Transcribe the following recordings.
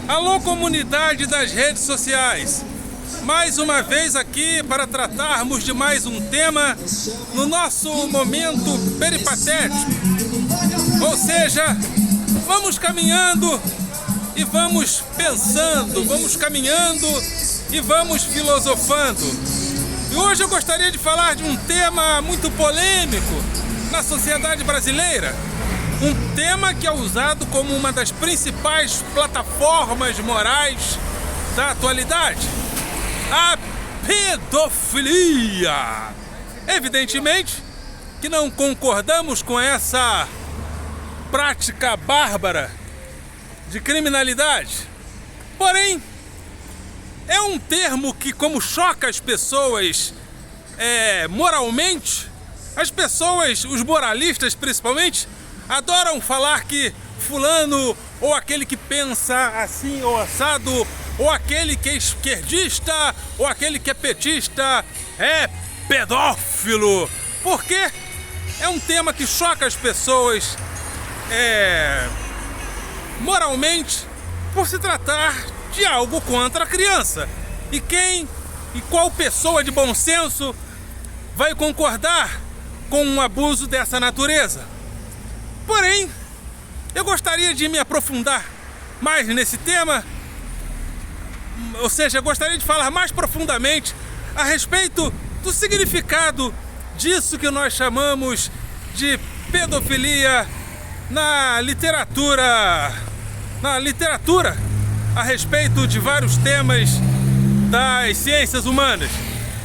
Alô, comunidade das redes sociais! Mais uma vez aqui para tratarmos de mais um tema no nosso momento peripatético. Ou seja, vamos caminhando e vamos pensando, vamos caminhando e vamos filosofando. E hoje eu gostaria de falar de um tema muito polêmico na sociedade brasileira. Um tema que é usado como uma das principais plataformas morais da atualidade: a pedofilia. Evidentemente que não concordamos com essa prática bárbara de criminalidade. Porém, é um termo que, como choca as pessoas moralmente, as pessoas, os moralistas principalmente, adoram falar que fulano, ou aquele que pensa assim ou assado, ou aquele que é esquerdista, ou aquele que é petista, é pedófilo. Porque é um tema que choca as pessoas moralmente, por se tratar de algo contra a criança. E qual pessoa de bom senso vai concordar com um abuso dessa natureza? Porém, eu gostaria de me aprofundar mais nesse tema, ou seja, eu gostaria de falar mais profundamente a respeito do significado disso que nós chamamos de pedofilia na literatura a respeito de vários temas das ciências humanas.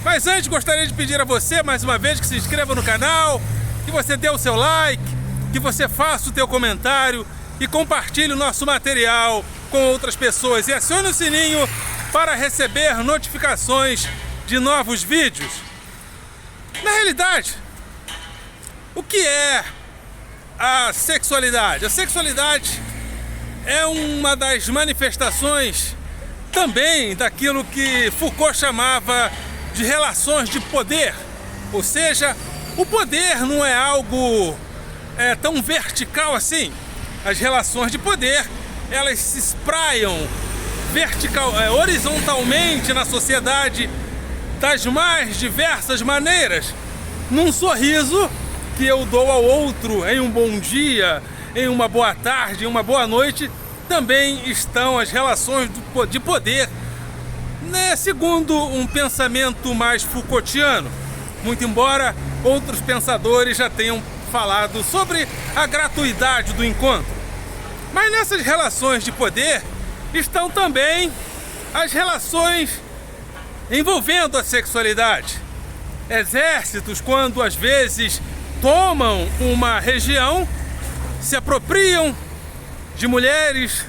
Mas antes, gostaria de pedir a você, mais uma vez, que se inscreva no canal, que você dê o seu like, que você faça o teu comentário e compartilhe o nosso material com outras pessoas e acione o sininho para receber notificações de novos vídeos. Na realidade, o que é a sexualidade? A sexualidade é uma das manifestações também daquilo que Foucault chamava de relações de poder. Ou seja, o poder não é algo tão vertical assim. As relações de poder, elas se espraiam horizontalmente na sociedade das mais diversas maneiras. Num sorriso que eu dou ao outro em um bom dia, em uma boa tarde, em uma boa noite, também estão as relações de poder, segundo um pensamento mais Foucaultiano, muito embora outros pensadores já tenham falado sobre a gratuidade do encontro. Mas nessas relações de poder estão também as relações envolvendo a sexualidade. Exércitos, quando às vezes tomam uma região, se apropriam de mulheres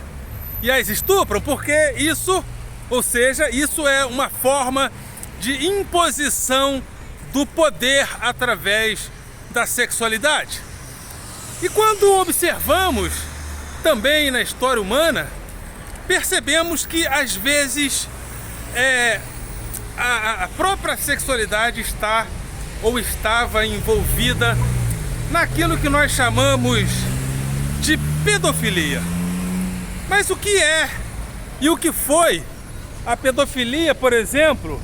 e as estupram, porque isso, ou seja, isso é uma forma de imposição do poder através da sexualidade. E quando observamos também na história humana, percebemos que às vezes a própria sexualidade está ou estava envolvida naquilo que nós chamamos de pedofilia. Mas o que é e o que foi a pedofilia, por exemplo,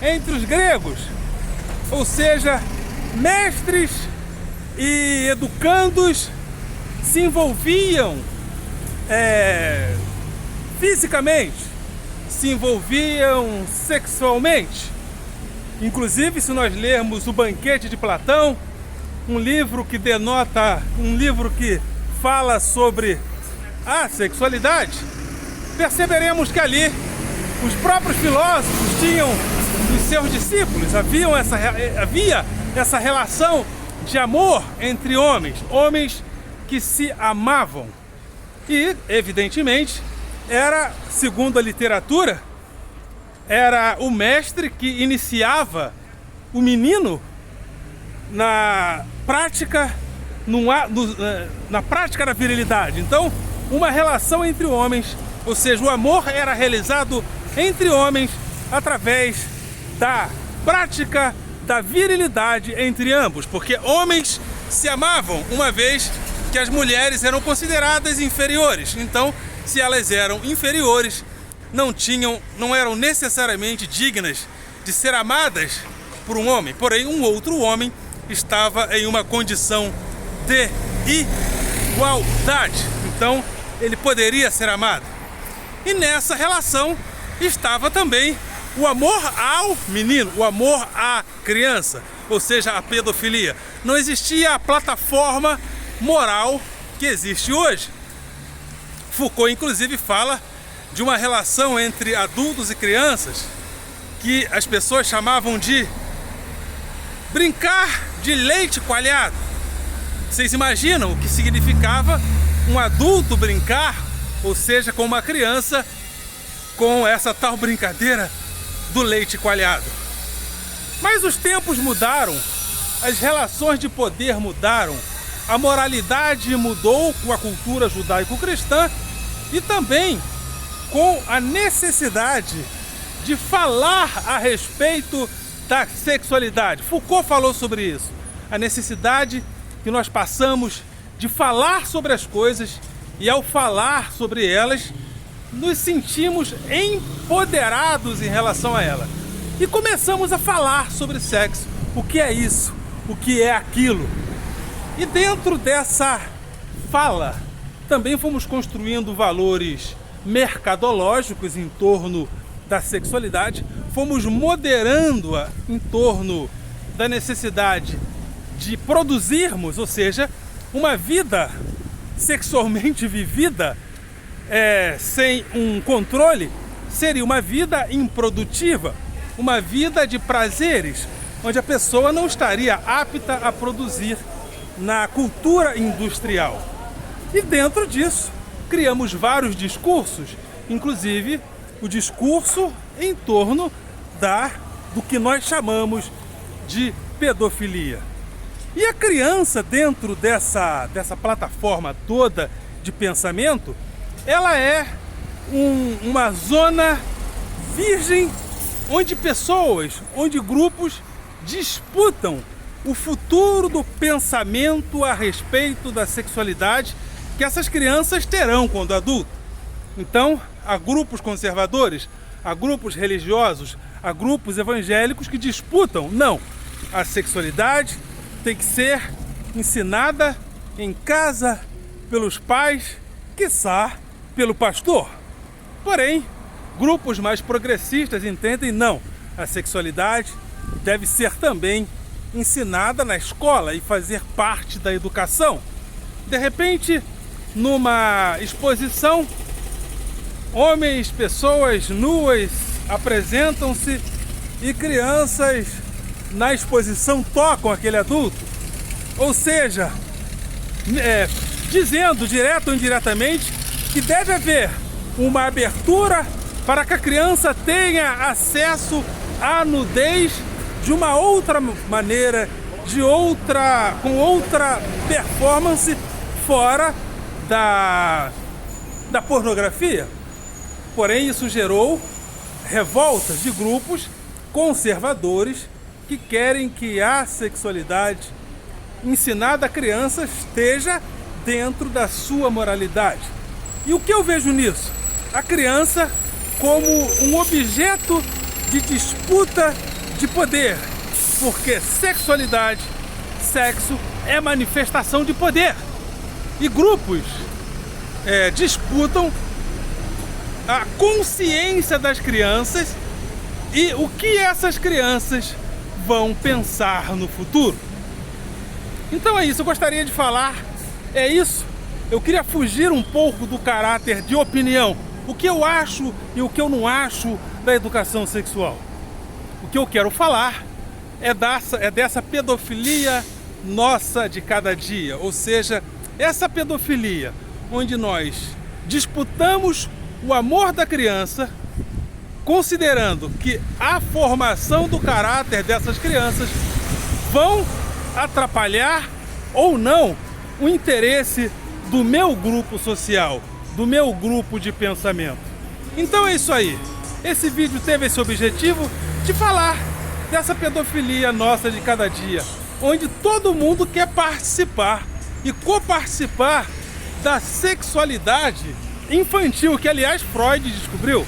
entre os gregos? Ou seja, mestres e educandos se envolviam fisicamente, se envolviam sexualmente. Inclusive, se nós lermos O Banquete de Platão, um livro que fala sobre a sexualidade, perceberemos que ali os próprios filósofos tinham os seus discípulos, havia essa relação de amor entre homens que se amavam. E, evidentemente, segundo a literatura, era o mestre que iniciava o menino na prática da virilidade. Então, uma relação entre homens, ou seja, o amor era realizado entre homens através da prática da virilidade entre ambos, porque homens se amavam, uma vez que as mulheres eram consideradas inferiores. Então, se elas eram inferiores, não eram necessariamente dignas de ser amadas por um homem. Porém, um outro homem estava em uma condição de igualdade. Então, ele poderia ser amado. E nessa relação estava também o amor ao menino, o amor à criança, ou seja, a pedofilia. Não existia a plataforma moral que existe hoje. Foucault, inclusive, fala de uma relação entre adultos e crianças que as pessoas chamavam de brincar de leite coalhado. Vocês imaginam o que significava um adulto brincar, ou seja, com uma criança, com essa tal brincadeira do leite coalhado? Mas os tempos mudaram, as relações de poder mudaram, a moralidade mudou com a cultura judaico-cristã e também com a necessidade de falar a respeito da sexualidade. Foucault falou sobre isso, a necessidade que nós passamos de falar sobre as coisas, e ao falar sobre elas, nos sentimos empoderados em relação a ela. E começamos a falar sobre sexo, o que é isso, o que é aquilo. E dentro dessa fala, também fomos construindo valores mercadológicos em torno da sexualidade, fomos moderando-a em torno da necessidade de produzirmos, ou seja, uma vida sexualmente vivida sem um controle seria uma vida improdutiva, uma vida de prazeres, onde a pessoa não estaria apta a produzir na cultura industrial. E dentro disso, criamos vários discursos, inclusive o discurso em torno do que nós chamamos de pedofilia. E a criança, dentro dessa plataforma toda de pensamento, ela é uma zona virgem onde grupos disputam o futuro do pensamento a respeito da sexualidade que essas crianças terão quando adultos. Então, há grupos conservadores, há grupos religiosos, há grupos evangélicos que disputam. Não, a sexualidade tem que ser ensinada em casa pelos pais, quiçá pelo pastor. Porém, grupos mais progressistas entendem não, a sexualidade deve ser também ensinada na escola e fazer parte da educação. De repente, numa exposição, homens, pessoas nuas apresentam-se e crianças na exposição tocam aquele adulto. Ou seja, dizendo direto ou indiretamente que deve haver uma abertura para que a criança tenha acesso à nudez de uma outra maneira, com outra performance fora da pornografia. Porém, isso gerou revoltas de grupos conservadores que querem que a sexualidade ensinada a criança esteja dentro da sua moralidade. E o que eu vejo nisso? A criança como um objeto de disputa de poder, porque sexualidade, sexo é manifestação de poder. E grupos disputam a consciência das crianças e o que essas crianças vão pensar no futuro. Então é isso, eu gostaria de falar, é isso. Eu queria fugir um pouco do caráter de opinião, o que eu acho e o que eu não acho da educação sexual. O que eu quero falar é dessa pedofilia nossa de cada dia, ou seja, essa pedofilia onde nós disputamos o amor da criança, considerando que a formação do caráter dessas crianças vão atrapalhar ou não o interesse do meu grupo social, do meu grupo de pensamento. Então é isso aí. Esse vídeo teve esse objetivo de falar dessa pedofilia nossa de cada dia, onde todo mundo quer participar e coparticipar da sexualidade infantil, que aliás Freud descobriu.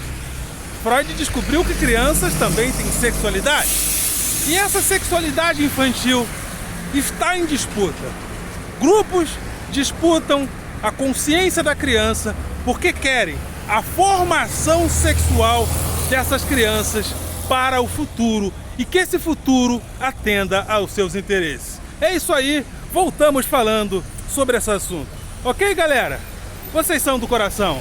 Freud descobriu que crianças também têm sexualidade. E essa sexualidade infantil está em disputa. Grupos disputam a consciência da criança porque querem a formação sexual dessas crianças para o futuro e que esse futuro atenda aos seus interesses. É isso aí, voltamos falando sobre esse assunto. Ok, galera? Vocês são do coração.